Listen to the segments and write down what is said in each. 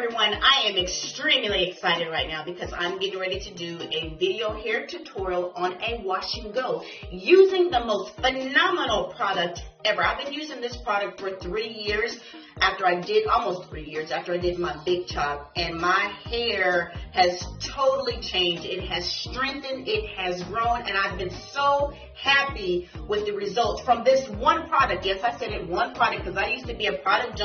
everyone, I am extremely excited right now because I'm getting ready to do a video hair tutorial on a wash and go using the most phenomenal product ever. I've been using this product for 3 years almost 3 years after I did my big chop, and my hair has totally changed. It has strengthened, it has grown, and I've been so happy with the results from this one product. Yes, I said it, one product, because I used to be a product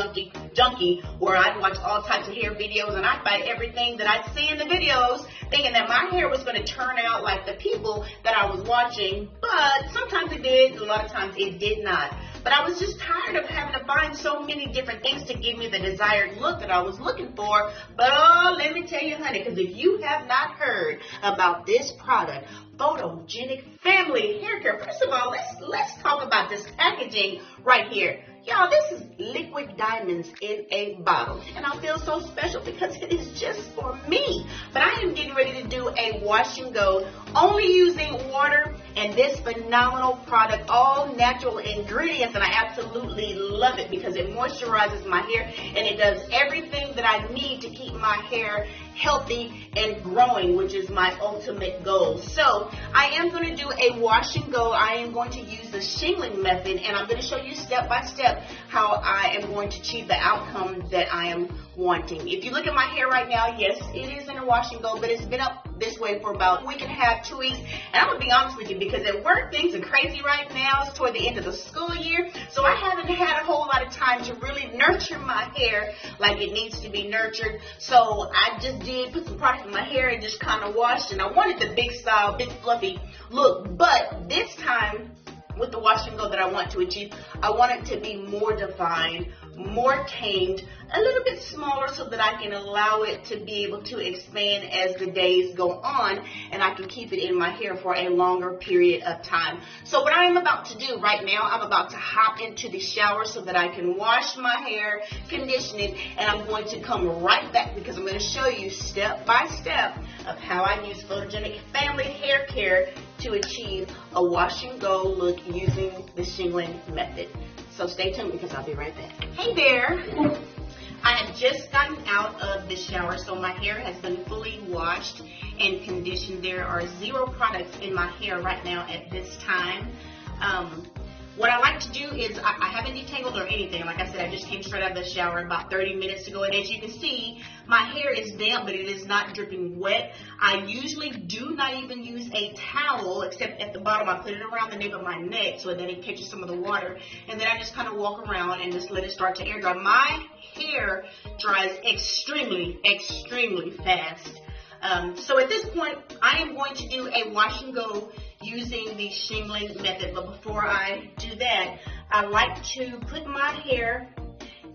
junkie where I'd watch all types of hair videos and I'd buy everything that I'd see in the videos thinking that my hair was going to turn out like the people that I was watching, but sometimes it did, a lot of times it did not. But I was just tired of having to find so many different things to give me the desired look that I was looking for. But oh, let me tell you, honey, because if you have not heard about this product, Photogenic Family Hair Care, first of all, let's talk about this packaging right here. Y'all, this is liquid diamonds in a bottle, and I feel so special because it is just for me. But I am getting ready to do a wash and go, only using water and this phenomenal product, all natural ingredients, and I absolutely love it because it moisturizes my hair and it does everything that I need to keep my hair healthy and growing, which is my ultimate goal. So I am going to do a wash and go. I am going to use the shingling method, and I'm going to show you step by step how I am going to achieve the outcome that I am wanting. If you look at my hair right now, yes, it is in a wash and go, but it's been up this way for about a week and a half, 2 weeks. And I'm going to be honest with you, because at work things are crazy right now. It's toward the end of the school year, so I haven't had a whole lot of time to really nurture my hair like it needs to be nurtured. So I just did put some product in my hair and just kind of washed, and I wanted the big style, big fluffy look, but this time with the wash and go that I want to achieve, I want it to be more defined, more tamed, a little bit smaller so that I can allow it to be able to expand as the days go on, and I can keep it in my hair for a longer period of time. So what I am about to do right now, I'm about to hop into the shower so that I can wash my hair, condition it, and I'm going to come right back because I'm going to show you step by step of how I use Photogenic Family Hair Care to achieve a wash and go look using the shingling method. So stay tuned because I'll be right back. Hey there. I have just gotten out of the shower, so my hair has been fully washed and conditioned. There are 0 products in my hair right now at this time. What I like to do is, I haven't detangled or anything. Like I said, I just came straight out of the shower about 30 minutes ago, and as you can see, my hair is damp, but it is not dripping wet. I usually do not even use a towel, except at the bottom. I put it around the nape of my neck so that it catches some of the water, and then I just kind of walk around and just let it start to air dry. My hair dries extremely, extremely fast. So at this point, I am going to do a wash and go using the shingling method. But before I do that, I like to put my hair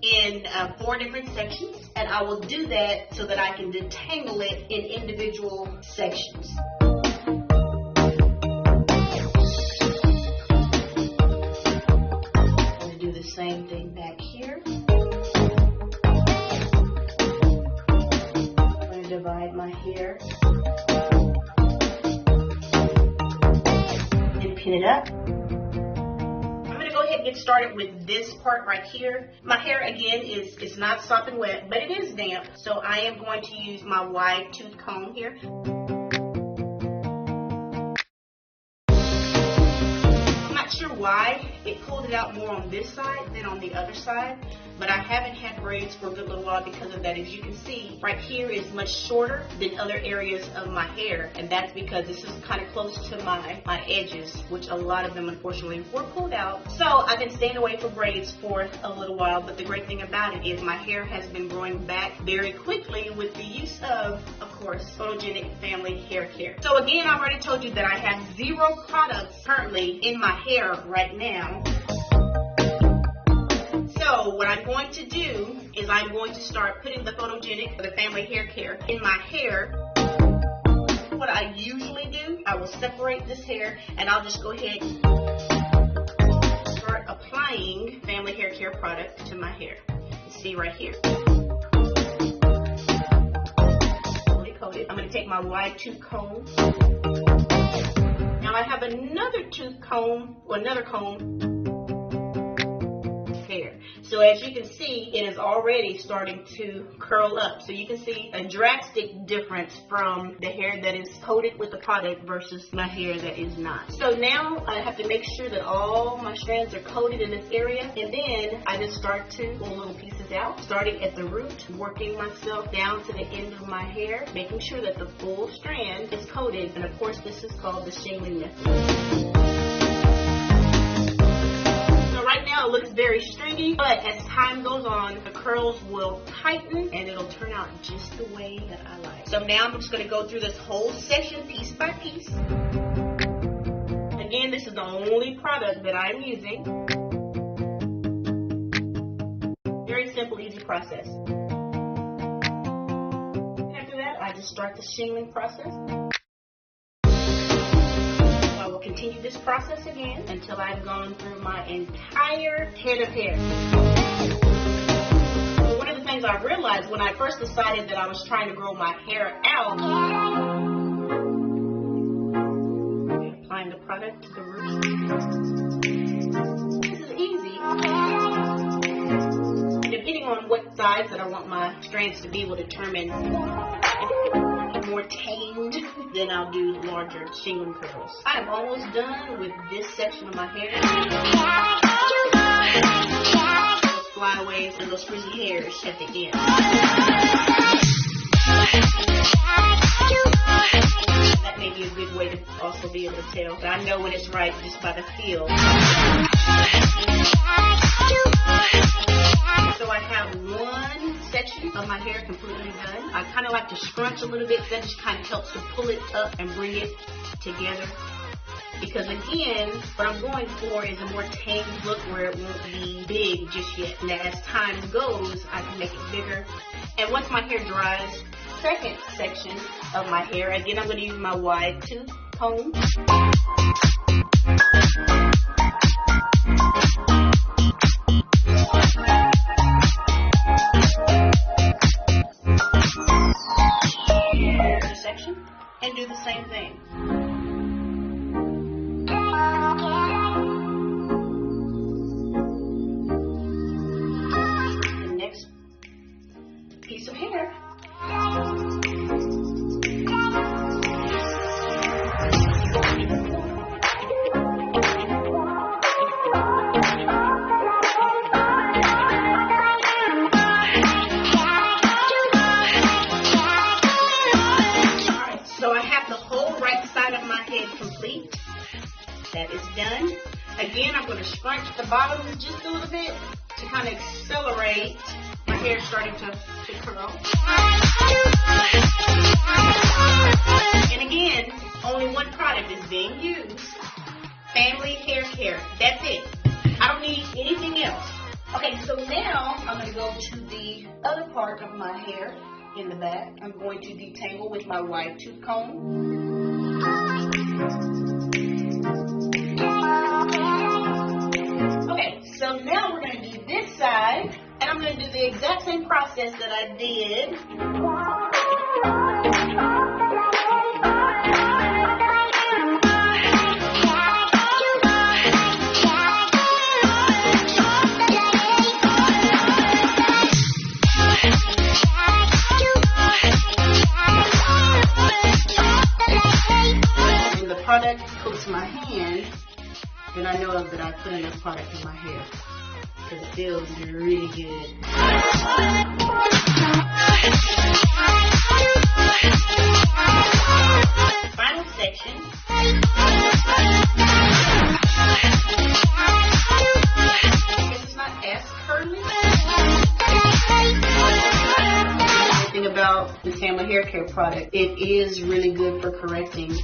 in 4 different sections, and I will do that so that I can detangle it in individual sections. I'm going to do the same thing back here. Divide my hair and pin it up. I'm going to go ahead and get started with this part right here. My hair again is not sopping wet, but it is damp, so I am going to use my wide tooth comb here. I'm not sure why it pulled it out more on this side than on the other side, but I haven't had braids for a good little while because of that. As you can see, right here is much shorter than other areas of my hair, and that's because this is kind of close to my edges, which a lot of them unfortunately were pulled out. So I've been staying away from braids for a little while, but the great thing about it is my hair has been growing back very quickly with the use of course, Photogenic Family Hair Care. So again, I've already told you that I have 0 products currently in my hair right now. So what I'm going to do is I'm going to start putting the Photogenic for the Family Hair Care in my hair. What I usually do, I will separate this hair and I'll just go ahead and start applying Family Hair Care product to my hair. You see right here. I'm going to take my wide tooth comb. Now I have another tooth comb, or another comb hair. So as you can see, it is already starting to curl up. So you can see a drastic difference from the hair that is coated with the product versus my hair that is not. So now I have to make sure that all my strands are coated in this area, and then I just start to pull little pieces out, starting at the root, working myself down to the end of my hair, making sure that the full strand is coated. And of course, this is called the shingling method. Right now it looks very stringy, but as time goes on, the curls will tighten and it'll turn out just the way that I like. So now I'm just going to go through this whole section piece by piece. Again, this is the only product that I'm using. Very simple, easy process. After that, I just start the shingling process. I will continue this process again until I've gone through my entire head of hair. So one of the things I realized when I first decided that I was trying to grow my hair out, applying the product to the root. This is easy. Depending on what size that I want my strands to be will determine more tamed, then I'll do larger shingling curls. I am almost done with this section of my hair. Those flyaways and those frizzy hairs at the end. That may be a good way to also be able to tell, but I know when it's right just by the feel. So I have one section of my hair completely done. I kind of like to scrunch a little bit. That just kind of helps to pull it up and bring it together. Because again, what I'm going for is a more tame look where it won't be big just yet. And as time goes, I can make it bigger. And once my hair dries, second section of my hair, again, I'm going to use my wide tooth comb. And do the same thing. The next piece of hair. Complete. That is done. Again, I'm going to scrunch the bottom just a little bit to kind of accelerate my hair starting to curl. And again, only one product is being used. PHAMILY Hair Care. That's it. I don't need anything else. Okay, so now I'm going to go to the other part of my hair in the back. I'm going to detangle with my wide tooth comb. Okay, so now we're going to do this side, and I'm going to do the exact same process that I did. When the product coats my hand, then I know that I put enough product in my hair because it feels really good. Final section. It's not as curly. The thing about the PHAMILY Hair Care product, it is really good for correcting.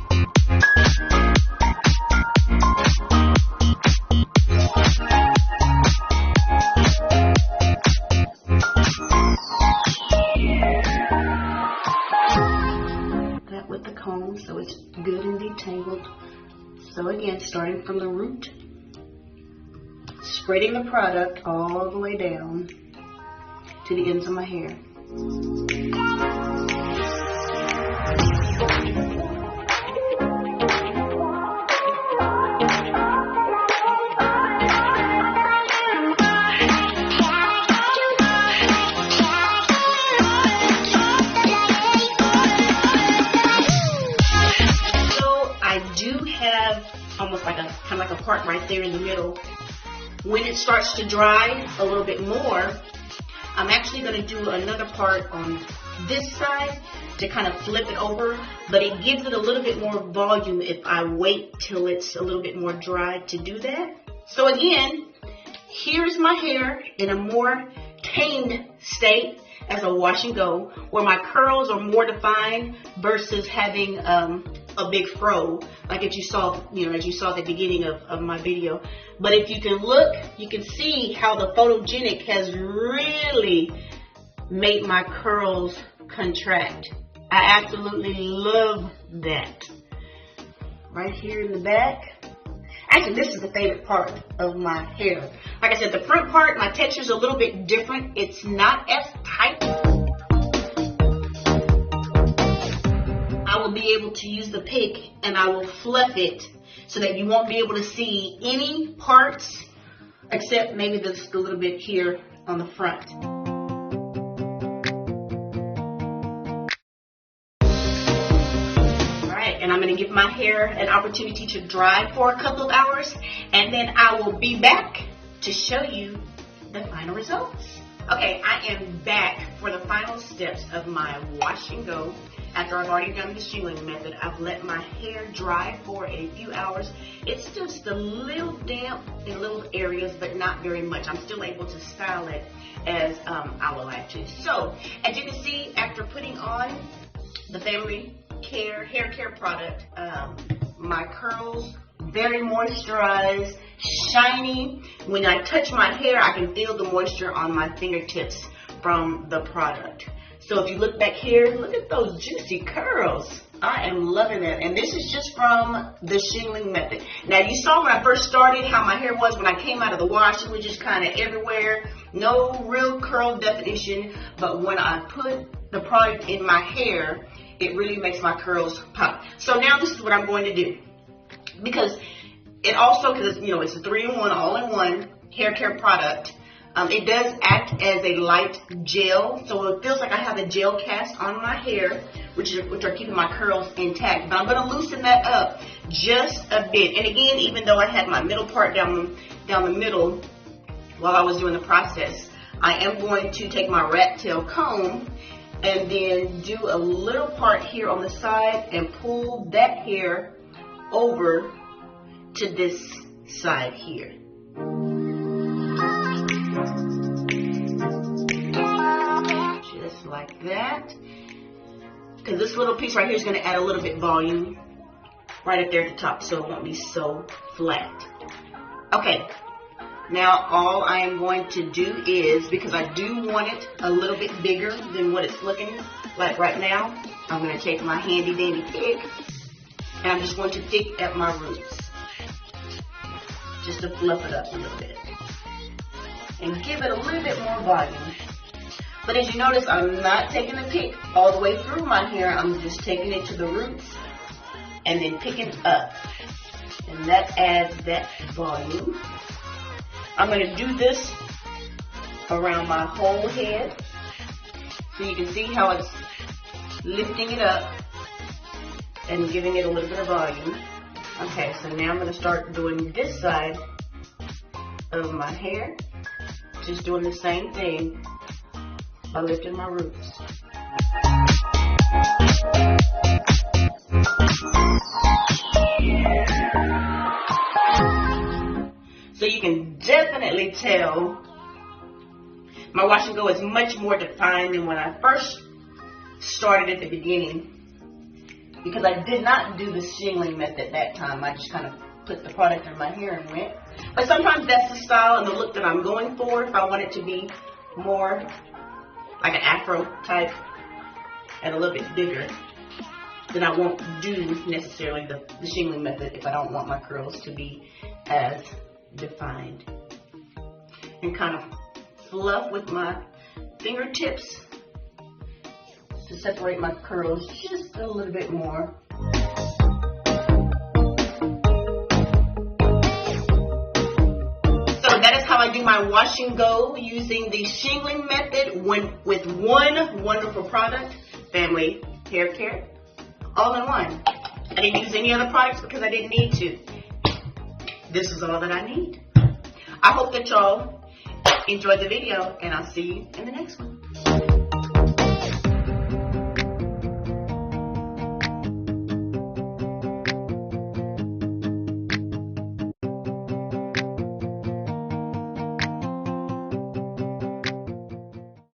With the comb so it's good and detangled. So again, starting from the root, spreading the product all the way down to the ends of my hair. almost like a kind of like a part right there in the middle. When it starts to dry a little bit more, I'm actually going to do another part on this side to kind of flip it over, but it gives it a little bit more volume if I wait till it's a little bit more dry to do that. So again, here's my hair in a more tamed state as a wash and go, where my curls are more defined versus having a big fro, like as you saw at the beginning of my video. But if you can look, you can see how the photogenic has really made my curls contract. I absolutely love that. Right here in the back. Actually, this is the favorite part of my hair. Like I said, the front part, my texture is a little bit different. It's not as tight. I will be able to use the pick and I will fluff it so that you won't be able to see any parts except maybe just a little bit here on the front. And I'm going to give my hair an opportunity to dry for a couple of hours, and then I will be back to show you the final results. Okay, I am back for the final steps of my wash and go. After I've already done the shingling method, I've let my hair dry for a few hours. It's just a little damp in little areas, but not very much. I'm still able to style it as I would like to. So, as you can see, after putting on the Family Hair Care product, my curls very moisturized, shiny. When I touch my hair, I can feel the moisture on my fingertips from the product. So if you look back here, look at those juicy curls. I am loving it, and this is just from the shingling method. Now, you saw when I first started how my hair was when I came out of the wash. It was just kind of everywhere, no real curl definition, but when I put the product in my hair, it really makes my curls pop. So now this is what I'm going to do. Because it also, because it's a 3-in-1, all-in-one hair care product, it does act as a light gel. So it feels like I have a gel cast on my hair, which are keeping my curls intact. But I'm going to loosen that up just a bit. And again, even though I had my middle part down the middle while I was doing the process, I am going to take my rat tail comb and then do a little part here on the side and pull that hair over to this side here. Just like that. Because this little piece right here is going to add a little bit volume right up there at the top, so it won't be so flat. Okay. Now all I am going to do is, because I do want it a little bit bigger than what it's looking like right now, I'm going to take my handy dandy pick and I'm just going to pick at my roots just to fluff it up a little bit and give it a little bit more volume. But as you notice, I'm not taking the pick all the way through my hair. I'm just taking it to the roots and then picking up, and that adds that volume. I'm going to do this around my whole head so you can see how it's lifting it up and giving it a little bit of volume. Okay, so now I'm going to start doing this side of my hair, just doing the same thing by lifting my roots. So you can definitely tell my wash and go is much more defined than when I first started at the beginning, because I did not do the shingling method that time. I just kind of put the product in my hair and went. But sometimes that's the style and the look that I'm going for. If I want it to be more like an afro type and a little bit bigger, then I won't do necessarily the shingling method if I don't want my curls to be as defined. And kind of fluff with my fingertips to separate my curls just a little bit more. So that is how I do my wash and go using the shingling method with one wonderful product, Family Hair Care, all in one. I didn't use any other products because I didn't need to. this is all that I need. I hope that y'all enjoyed the video, and I'll see you in the next one.